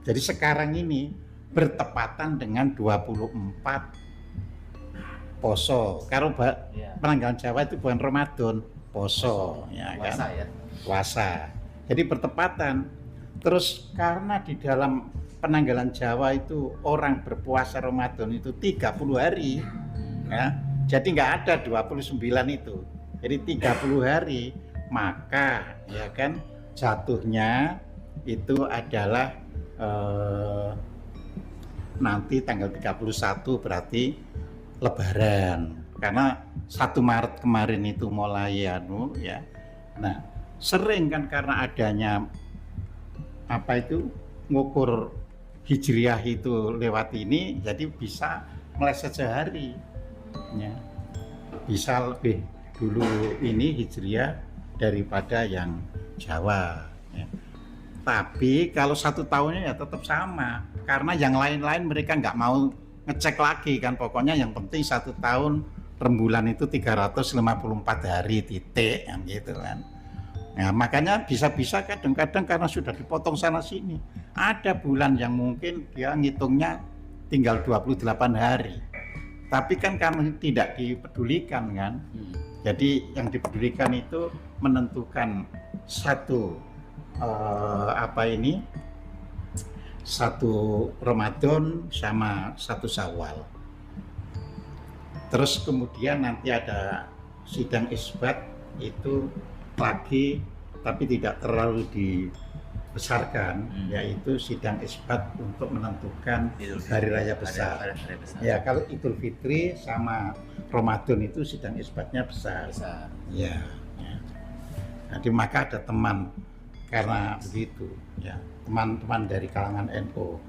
Speaker 2: Jadi sekarang ini bertepatan dengan 24 poso. Kalau penanggalan Jawa itu bukan Ramadan, poso, ya kan?
Speaker 3: Puasa ya.
Speaker 2: Puasa. Jadi bertepatan. Terus karena di dalam penanggalan Jawa itu orang berpuasa Ramadan itu 30 hari. Ya. Jadi nggak ada 29 itu. Jadi 30 hari, maka ya kan jatuhnya itu adalah nanti tanggal 31 berarti Lebaran, karena 1 Maret kemarin itu mulai ya. Nah, sering kan karena adanya ngukur Hijriah itu lewat ini, jadi bisa meleset sehari. Ya. Bisa lebih dulu ini Hijriah daripada yang Jawa. Ya. Tapi kalau 1 tahunnya ya tetap sama, karena yang lain-lain mereka nggak mau ngecek lagi kan, pokoknya yang penting 1 tahun rembulan itu 354 hari titik yang gitu kan. Nah, makanya bisa-bisa kadang-kadang karena sudah dipotong sana sini, ada bulan yang mungkin dia ngitungnya tinggal 28 hari. Tapi kan karena tidak dipedulikan kan. Jadi yang dipedulikan itu menentukan satu Ramadan sama 1 Syawal. Terus kemudian nanti ada sidang isbat itu lagi, tapi tidak terlalu besarkan, yaitu sidang isbat untuk menentukan hari raya besar. Ya, kalau Idul Fitri sama Ramadan itu sidang isbatnya besar. Ya. Jadi maka ada teman karena begitu, ya, teman-teman dari kalangan NU.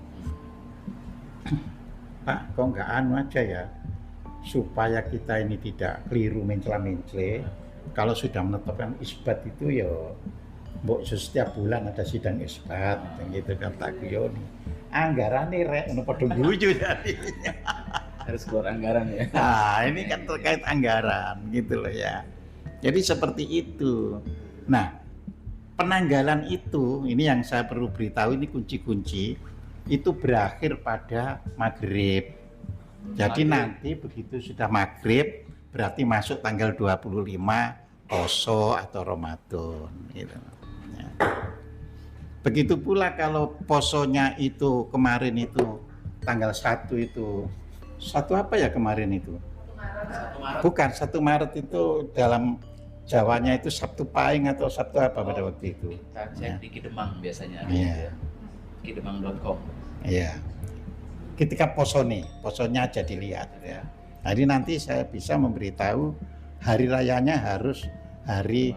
Speaker 2: Pak, kok nggak anu aja ya, supaya kita ini tidak keliru mencela-mencele. Kalau sudah menetapkan isbat itu ya, mbok setiap bulan ada sidang isbat, gitu kan tak kuyoni. Anggarannya rek, ono padha guyu tadi.
Speaker 3: Harus keluar anggaran ya.
Speaker 2: Nah, ini kan terkait anggaran, gitu loh ya. Jadi seperti itu. Nah, penanggalan itu, ini yang saya perlu beritahu, ini kunci-kunci. Itu berakhir pada maghrib. Jadi nanti begitu sudah maghrib berarti masuk tanggal 25 poso atau Ramadan gitu. Ya. Begitu pula kalau posonya itu kemarin itu tanggal 1 itu 1 apa ya kemarin itu? 1 Maret. Bukan 1 Maret itu dalam Jawanya itu Sabtu Pahing atau Sabtu apa pada waktu itu?
Speaker 3: Saya di Kidemang biasanya.
Speaker 2: Iya.
Speaker 3: Kidemang.com.
Speaker 2: Iya. Ketika posonya aja dilihat ya. Jadi nanti saya bisa memberitahu hari rayanya harus hari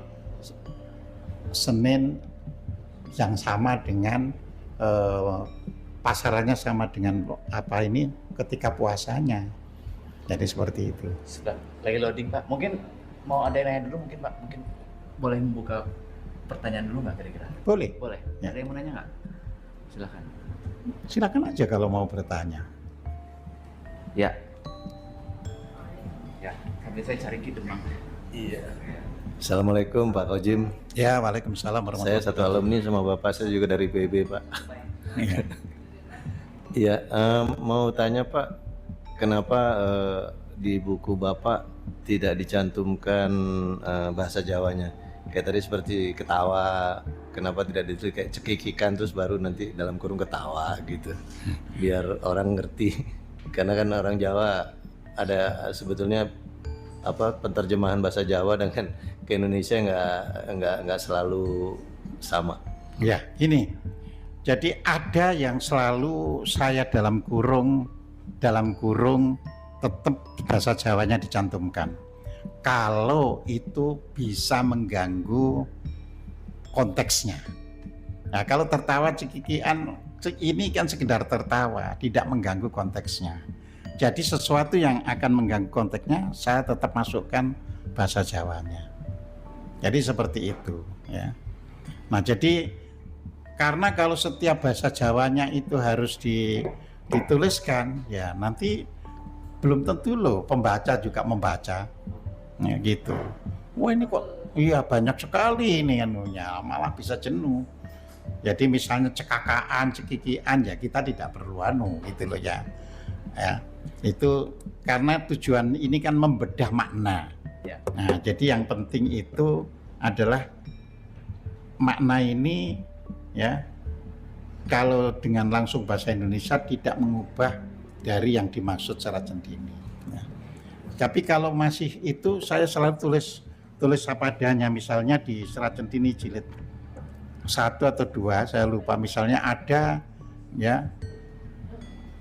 Speaker 2: Senin yang sama dengan pasarannya sama dengan apa ini ketika puasanya. Jadi seperti itu.
Speaker 3: Sudah lagi loading Pak. Mungkin mau ada yang nanya dulu mungkin Pak. Mungkin boleh membuka pertanyaan dulu nggak kira-kira?
Speaker 2: Boleh.
Speaker 3: Boleh. Ya. Ada yang mau nanya nggak? Silakan.
Speaker 2: Silakan aja kalau mau bertanya.
Speaker 3: Ya. Ya, sambil saya cari Kidemang. Iya.
Speaker 4: Assalamualaikum Pak Kojim.
Speaker 2: Ya, waalaikumsalam warahmatullahi
Speaker 4: Saya satu alumni sama Bapak, saya juga dari PB Pak.
Speaker 2: Iya.
Speaker 4: Iya, mau tanya Pak, kenapa di buku Bapak tidak dicantumkan bahasa Jawanya? Kayak tadi seperti ketawa, kenapa tidak ditulis kayak cekikikan terus baru nanti dalam kurung ketawa gitu, biar orang ngerti. Karena kan orang Jawa ada sebetulnya apa penerjemahan bahasa Jawa dengan ke Indonesia nggak selalu sama.
Speaker 2: Ya, ini. Jadi ada yang selalu saya dalam kurung tetap bahasa Jawanya dicantumkan. Kalau itu bisa mengganggu konteksnya. Nah, kalau tertawa cekikian ini kan sekedar tertawa, tidak mengganggu konteksnya. Jadi sesuatu yang akan mengganggu konteksnya, saya tetap masukkan bahasa Jawanya. Jadi seperti itu, ya. Nah, jadi karena kalau setiap bahasa Jawanya itu harus dituliskan, ya nanti belum tentu loh pembaca juga membaca, ya gitu. Wah ini kok, iya banyak sekali ini anunya, malah bisa jenuh. Jadi misalnya cekakaan, cekikian, ya kita tidak perlu gitu loh ya. Ya, itu karena tujuan ini kan membedah makna.
Speaker 3: Ya.
Speaker 2: Nah, jadi yang penting itu adalah makna ini ya. Kalau dengan langsung bahasa Indonesia tidak mengubah dari yang dimaksud secara centini. Ya. Tapi kalau masih itu saya selalu tulis apa adanya, misalnya di serat centini jilid 1 atau 2 saya lupa, misalnya ada ya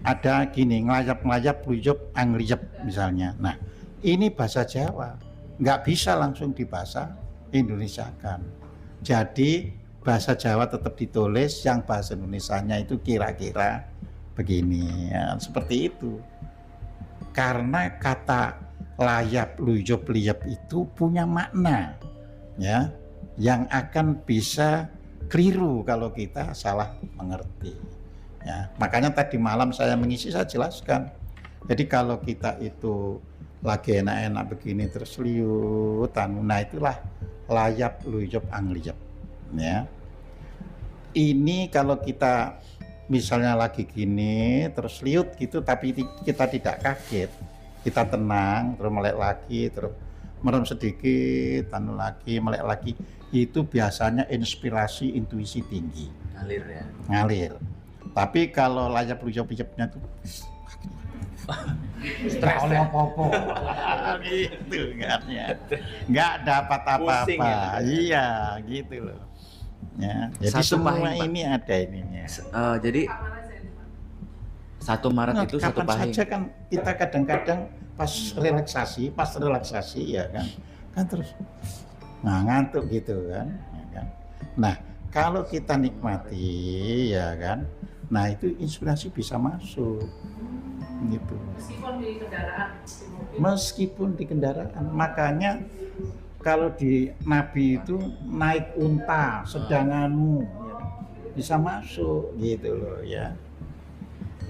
Speaker 2: ada gini, ngelayap luyup angliyep misalnya. Nah ini bahasa Jawa, nggak bisa langsung dibahasa Indonesiakan. Jadi bahasa Jawa tetap ditulis, yang bahasa Indonesianya itu kira-kira begini ya, seperti itu. Karena kata layap luyup liyep itu punya makna ya, yang akan bisa keliru kalau kita salah mengerti ya. Makanya tadi malam saya mengisi, saya jelaskan. Jadi kalau kita itu lagi enak-enak begini terus liutan, nah itulah layap luyup angliyep ya. Ini kalau kita misalnya lagi gini terus liut gitu tapi kita tidak kaget, kita tenang terus melek lagi, terus merem sedikit, anu lagi, melek lagi, itu biasanya inspirasi intuisi tinggi.
Speaker 3: Ngalir ya.
Speaker 2: Ngalir. Tapi kalau layap luyup-luyupnya tuh stres oleh apa-apa. Gitu enggak dapat apa-apa. Iya, gitu loh. Ya, jadi
Speaker 3: 1
Speaker 2: semua
Speaker 3: pahing, Pak.
Speaker 2: ini ada ininya.
Speaker 3: Jadi 1 Maret
Speaker 2: Nah,
Speaker 3: itu 1
Speaker 2: kapan
Speaker 3: pahing.
Speaker 2: saja kan kita kadang-kadang pas relaksasi ya kan terus ngantuk gitu kan, ya kan. Nah, kalau kita nikmati ya kan, nah itu inspirasi bisa masuk gitu. Meskipun di kendaraan, makanya kalau di Nabi itu naik unta sedanganmu ya, bisa masuk gitu loh ya.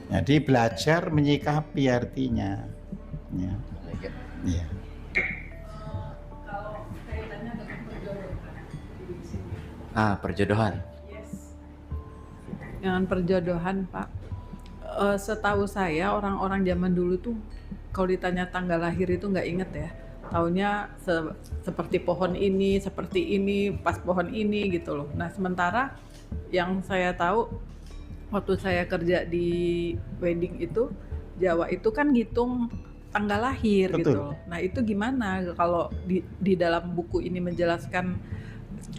Speaker 2: Jadi belajar menyikapi artinya. Ya. Ya.
Speaker 5: Kalau kaitannya dengan perjodohan di sini.
Speaker 3: Perjodohan.
Speaker 5: Dengan perjodohan, Pak. Setahu saya orang-orang zaman dulu tuh kalau ditanya tanggal lahir itu nggak inget ya. Taunya seperti pohon ini, seperti ini, pas pohon ini gitu loh. Nah, sementara yang saya tahu waktu saya kerja di wedding itu, Jawa itu kan ngitung tanggal lahir.
Speaker 2: Betul.
Speaker 5: Gitu. Nah, itu gimana kalau di dalam buku ini menjelaskan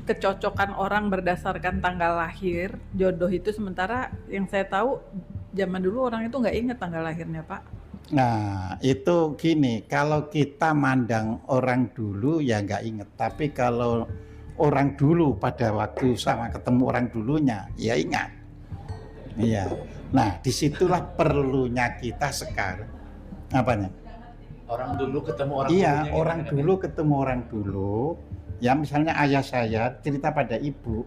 Speaker 5: kecocokan orang berdasarkan tanggal lahir, jodoh itu, sementara yang saya tahu zaman dulu orang itu nggak ingat tanggal lahirnya, Pak.
Speaker 2: Nah, itu gini, kalau kita mandang orang dulu ya nggak inget, tapi kalau orang dulu pada waktu sama ketemu orang dulunya, ya ingat. Iya. Nah, disitulah perlunya kita sekarang. Apanya?
Speaker 3: Orang dulu ketemu orang
Speaker 2: Iya,
Speaker 3: dulunya
Speaker 2: orang
Speaker 3: gimana,
Speaker 2: dulu ketemu orang dulu. Ya misalnya ayah saya cerita pada ibu,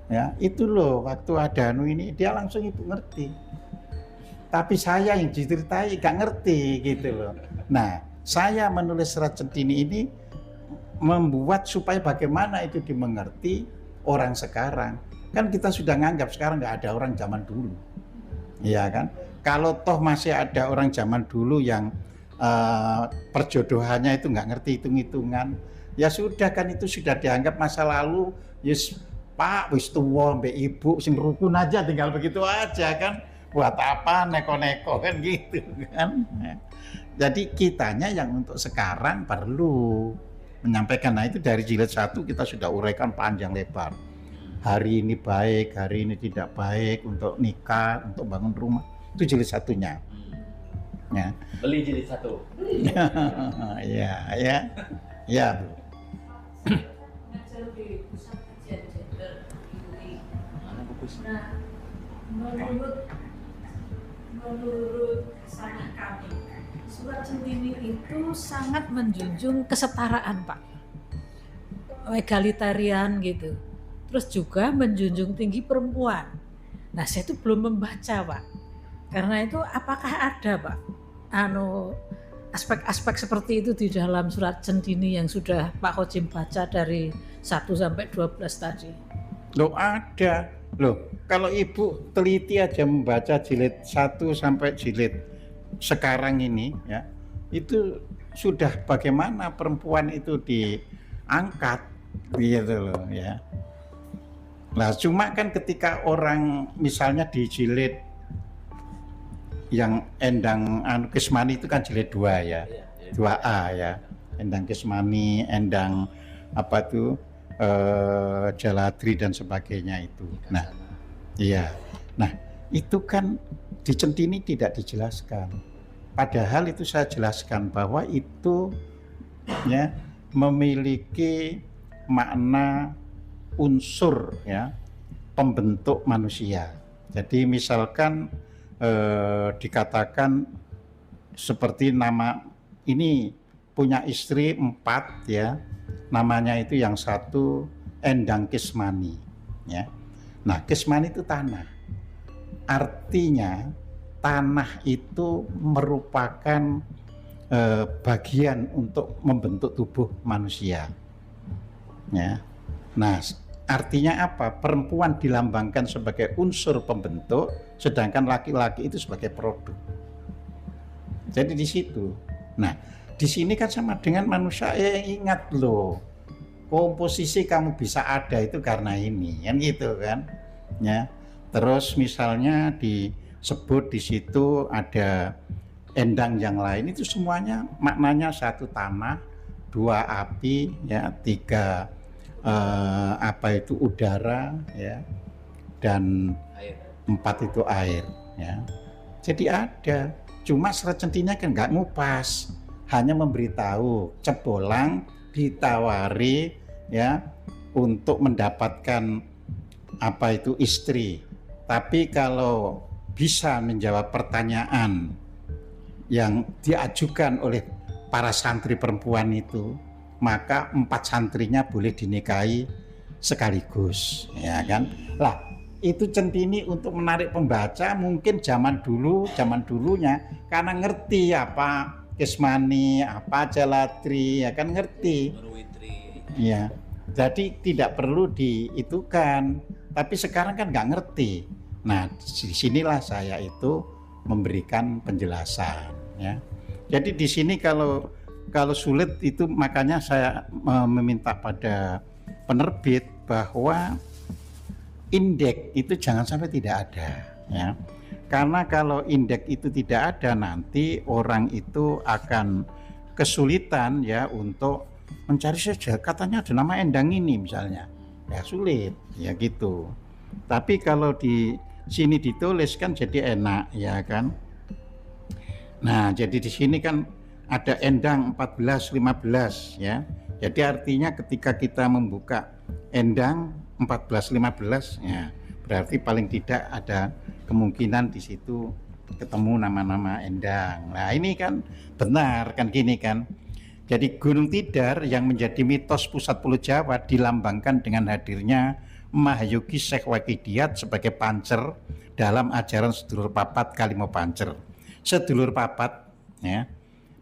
Speaker 2: ya itu loh waktu ada ini dia langsung ibu ngerti. Tapi saya yang diceritai gak ngerti gitu loh. Nah, saya menulis Serat Centini ini membuat supaya bagaimana itu dimengerti orang sekarang. Kan kita sudah nganggap sekarang nggak ada orang zaman dulu, iya kan? Kalau toh masih ada orang zaman dulu yang perjodohannya itu nggak ngerti hitung-hitungan, ya sudah kan itu sudah dianggap masa lalu. Yes, Pak wis tuwa mbek ibu sing rukun aja, tinggal begitu aja kan. Buat apa neko-neko kan gitu kan. Jadi kitanya yang untuk sekarang perlu menyampaikan. Nah itu dari jilid 1 kita sudah uraikan panjang lebar. Hari ini baik, hari ini tidak baik untuk nikah, untuk bangun rumah. Itu jilid 1-nya. Ya.
Speaker 3: Beli jilid 1.
Speaker 2: Iya, ya. Ya, Bu.
Speaker 6: Ngajar di pusat kajian gender UI.
Speaker 3: Mana buku?
Speaker 6: Nah, menurut sana kami, Surat Centini itu sangat menjunjung kesetaraan, Pak, egalitarian gitu. Terus juga menjunjung tinggi perempuan. Nah, saya itu belum membaca, Pak. Karena itu apakah ada, Pak, aspek-aspek seperti itu di dalam Surat Centini yang sudah Pak Khodim baca dari 1 sampai 12 tadi?
Speaker 2: Loh ada. Loh, kalau Ibu teliti aja membaca jilid 1 sampai jilid sekarang ini ya, itu sudah bagaimana perempuan itu diangkat gitu loh ya. Nah, cuma kan ketika orang misalnya di jilid yang Endang Kesmani itu kan jilid 2 ya. 2A ya. Endang Kesmani, Endang apa tuh Jaladri dan sebagainya itu. Nah, iya. Nah, itu kan di Centini tidak dijelaskan. Padahal itu saya jelaskan bahwa itu ya memiliki makna unsur ya pembentuk manusia. Jadi misalkan dikatakan seperti nama ini punya istri 4 ya. Namanya itu yang satu Endang Kesmani ya. Nah, Kesmani itu tanah. Artinya tanah itu merupakan bagian untuk membentuk tubuh manusia. Ya. Nah, artinya apa? Perempuan dilambangkan sebagai unsur pembentuk, sedangkan laki-laki itu sebagai produk. Jadi di situ. Nah, di sini kan sama dengan manusia. Ingat loh, komposisi kamu bisa ada itu karena ini, kan gitu kan? Ya. Terus misalnya disebut di situ ada endang yang lain, itu semuanya maknanya 1 tanah, 2 api, ya 3 apa itu udara ya, dan
Speaker 3: Air.
Speaker 2: 4 itu air ya. Jadi ada, cuma Serat Centini kan nggak ngupas, hanya memberitahu Cebolang ditawari ya untuk mendapatkan apa itu istri. Tapi kalau bisa menjawab pertanyaan yang diajukan oleh para santri perempuan itu, maka 4 santrinya boleh dinikahi sekaligus, ya kan? Lah, itu Centini untuk menarik pembaca mungkin zaman dulunya karena ngerti apa Kesmani, apa Jalatri, ya kan ngerti. Ya. Jadi tidak perlu diitukan, tapi sekarang kan nggak ngerti. Nah, disinilah saya itu memberikan penjelasan, ya. Jadi di sini kalau sulit itu makanya saya meminta pada penerbit bahwa indeks itu jangan sampai tidak ada, ya. Karena kalau indeks itu tidak ada nanti orang itu akan kesulitan ya untuk mencari saja, katanya ada nama Endang ini misalnya, ya sulit ya gitu. Tapi kalau di sini ditulis kan jadi enak ya kan. Nah jadi di sini kan ada Endang 14, 15 ya. Jadi artinya ketika kita membuka Endang 14, 15 ya, berarti paling tidak ada kemungkinan di situ ketemu nama-nama Endang. Nah ini kan benar kan gini kan. Jadi Gunung Tidar yang menjadi mitos pusat Pulau Jawa dilambangkan dengan hadirnya Mahayogi Syekh Wakidiat sebagai pancer dalam ajaran sedulur papat Kalimo Pancer. Sedulur papat ya,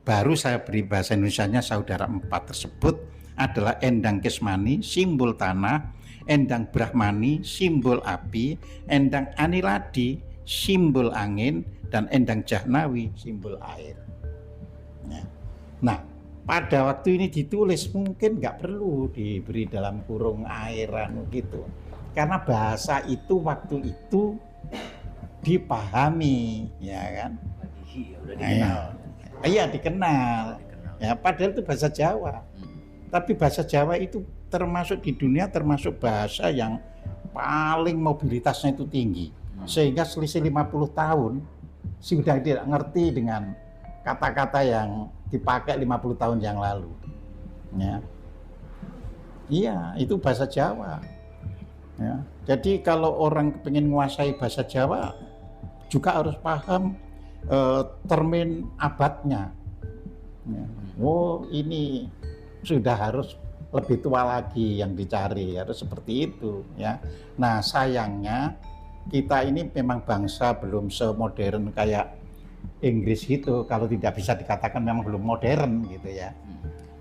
Speaker 2: baru saya beri bahasa Indonesianya saudara 4 tersebut adalah Endang Kesmani, simbol tanah, Endang Brahmani, simbol api, Endang Aniladi, simbol angin, dan Endang Jahnawi, simbol air. Nah, pada waktu ini ditulis mungkin nggak perlu diberi dalam kurung airan gitu, karena bahasa itu waktu itu dipahami, ya kan?
Speaker 3: Udah dikenal.
Speaker 2: Iya dikenal. Ya, padahal itu bahasa Jawa. Tapi bahasa Jawa itu termasuk di dunia termasuk bahasa yang paling mobilitasnya itu tinggi. Sehingga selisih 50 tahun sudah tidak ngerti dengan kata-kata yang dipakai 50 tahun yang lalu. Ya. Iya, itu bahasa Jawa. Ya. Jadi kalau orang pengen menguasai bahasa Jawa juga harus paham termin abadnya. Ya. Oh, ini sudah harus lebih tua lagi yang dicari, harus seperti itu ya. Nah sayangnya kita ini memang bangsa belum semodern kayak Inggris itu, kalau tidak bisa dikatakan memang belum modern gitu ya.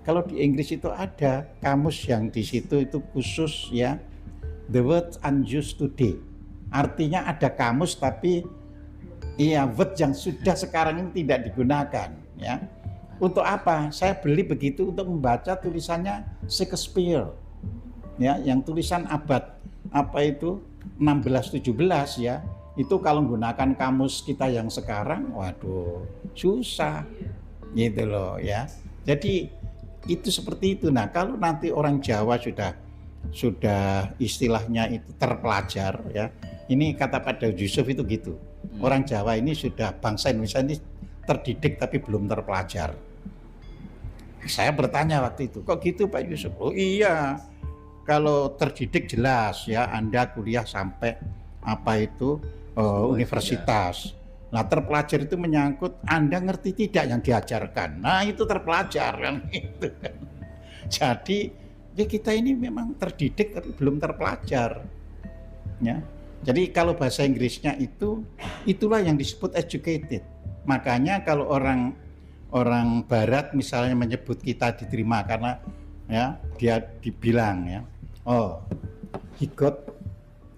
Speaker 2: Kalau di Inggris itu ada kamus yang di situ itu khusus ya, the word unused today, artinya ada kamus tapi iya word yang sudah sekarang ini tidak digunakan ya. Untuk apa? Saya beli begitu untuk membaca tulisannya Shakespeare ya, yang tulisan abad apa itu 16-17 ya. Itu kalau menggunakan kamus kita yang sekarang, waduh susah gitu loh ya. Jadi itu seperti itu. Nah kalau nanti orang Jawa sudah istilahnya itu terpelajar ya. Ini kata Pak Daud Yusuf itu gitu. Orang Jawa ini sudah, bangsa Indonesia ini terdidik tapi belum terpelajar. Saya bertanya waktu itu, kok gitu Pak Yusuf? Oh iya, kalau terdidik jelas ya, Anda kuliah sampai apa itu universitas. Nah terpelajar itu menyangkut Anda ngerti tidak yang diajarkan. Nah itu terpelajar kan gitu kan. Jadi ya kita ini memang terdidik tapi belum terpelajar. Ya. Jadi kalau bahasa Inggrisnya itulah yang disebut educated. Makanya kalau orang Barat misalnya menyebut kita diterima karena ya dia dibilang ya, oh he got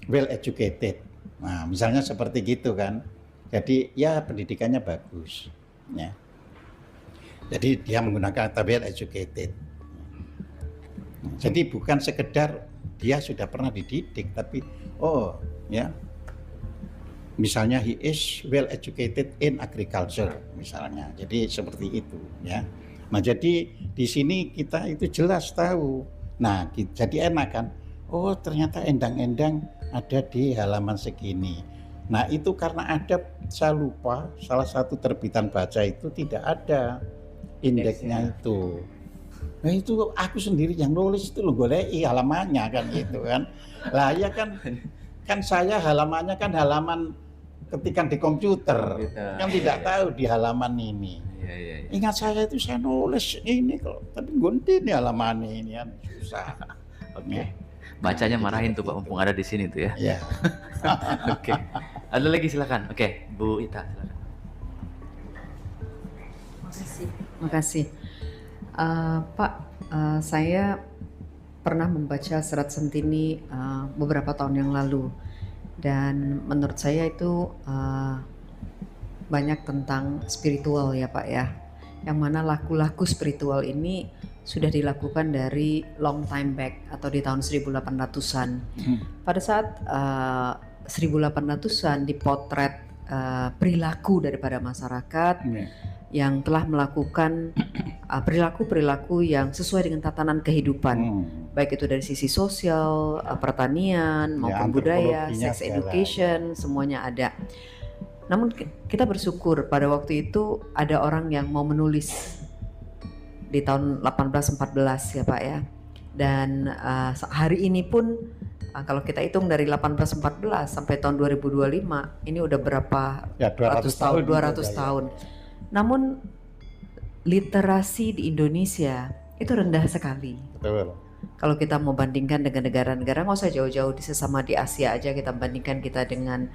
Speaker 2: well educated. Nah misalnya seperti gitu kan. Jadi ya pendidikannya bagus. Ya. Jadi dia menggunakan kata well educated. Jadi bukan sekedar dia sudah pernah dididik, tapi oh ya. Misalnya he is well educated in agriculture misalnya. Jadi seperti itu ya. Nah, jadi di sini kita itu jelas tahu Nah, jadi enak kan. Oh, ternyata endang-endang ada di halaman segini. Nah, itu karena ada, saya lupa, salah satu terbitan baca itu tidak ada indeksnya itu. Nah, itu aku sendiri yang nulis itu loh, goleki halamannya kan gitu kan. Lah ya kan saya halamannya kan halaman ketikan di komputer. Kan tidak tahu di halaman ini. Ingat saya itu saya nulis ini kok, tapi gunting nih halaman ini kan susah.
Speaker 3: Oke. Bacanya marahin tuh Pak, mumpung ada di sini tuh ya.
Speaker 2: Iya.
Speaker 3: Oke. Ada lagi silakan. Oke, Bu Ita silakan.
Speaker 7: Makasih. Pak, saya pernah membaca Serat Sentini beberapa tahun yang lalu, dan menurut saya itu banyak tentang spiritual ya Pak ya, yang mana laku-laku spiritual ini sudah dilakukan dari long time back atau di tahun 1800-an. Pada saat 1800-an dipotret perilaku daripada masyarakat yang telah melakukan perilaku-perilaku yang sesuai dengan tatanan kehidupan, baik itu dari sisi sosial, pertanian maupun budaya, sex education, semuanya ada. Namun kita bersyukur pada waktu itu ada orang yang mau menulis di tahun 1814 ya Pak ya. Dan hari ini pun kalau kita hitung dari 1814 sampai tahun 2025 ini udah berapa
Speaker 2: Ya, 200 tahun.
Speaker 7: 200 tahun. Namun literasi di Indonesia itu rendah sekali.
Speaker 2: Betul.
Speaker 7: Kalau kita mau bandingkan dengan negara-negara, nggak usah jauh-jauh, di sesama di Asia aja kita bandingkan kita dengan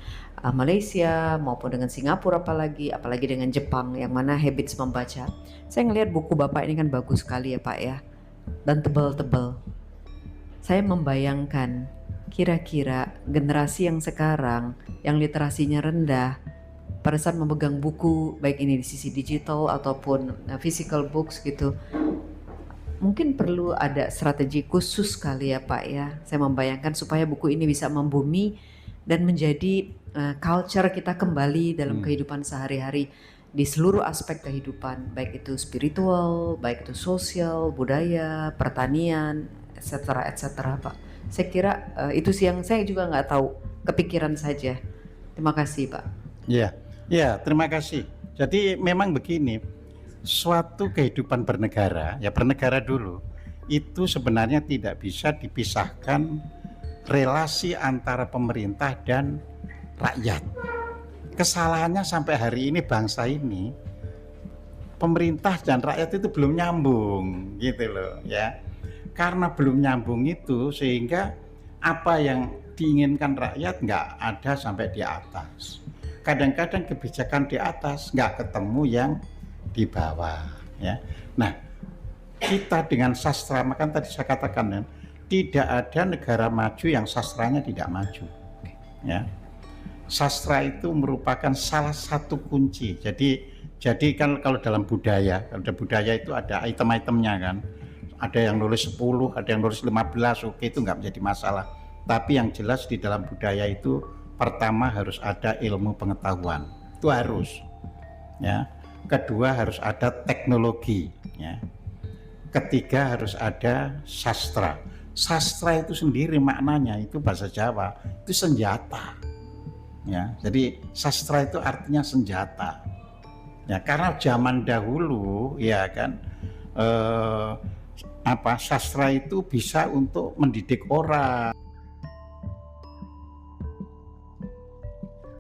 Speaker 7: Malaysia maupun dengan Singapura, apalagi dengan Jepang yang mana habits membaca. Saya ngelihat buku Bapak ini kan bagus sekali ya Pak ya, dan tebal-tebal. Saya membayangkan kira-kira generasi yang sekarang yang literasinya rendah pada saat memegang buku, baik ini di sisi digital ataupun physical books gitu, mungkin perlu ada strategi khusus kali ya Pak ya. Saya membayangkan supaya buku ini bisa membumi dan menjadi culture kita kembali dalam kehidupan sehari-hari di seluruh aspek kehidupan, baik itu spiritual, baik itu sosial, budaya, pertanian, etc. Pak. Saya kira itu sih yang saya juga nggak tahu, kepikiran saja. Terima kasih Pak.
Speaker 2: Ya, terima kasih. Jadi memang begini, suatu kehidupan bernegara, ya bernegara dulu, itu sebenarnya tidak bisa dipisahkan relasi antara pemerintah dan rakyat. Kesalahannya sampai hari ini bangsa ini, pemerintah dan rakyat itu belum nyambung gitu loh ya. Karena belum nyambung itu sehingga apa yang diinginkan rakyat nggak ada sampai di atas. Kadang-kadang kebijakan di atas nggak ketemu yang di bawah ya. Nah, kita dengan sastra, maka tadi saya katakan ya, tidak ada negara maju yang sastranya tidak maju ya. Sastra itu merupakan salah satu kunci. Jadi kan kalau dalam budaya, itu ada item-itemnya kan. Ada yang nulis 10, ada yang nulis 15, oke, itu nggak menjadi masalah. Tapi yang jelas di dalam budaya itu pertama harus ada ilmu pengetahuan, itu harus ya. Kedua harus ada teknologi ya. Ketiga harus ada sastra. Sastra itu sendiri maknanya itu bahasa Jawa, itu senjata ya. Jadi sastra itu artinya senjata ya, karena zaman dahulu ya kan sastra itu bisa untuk mendidik orang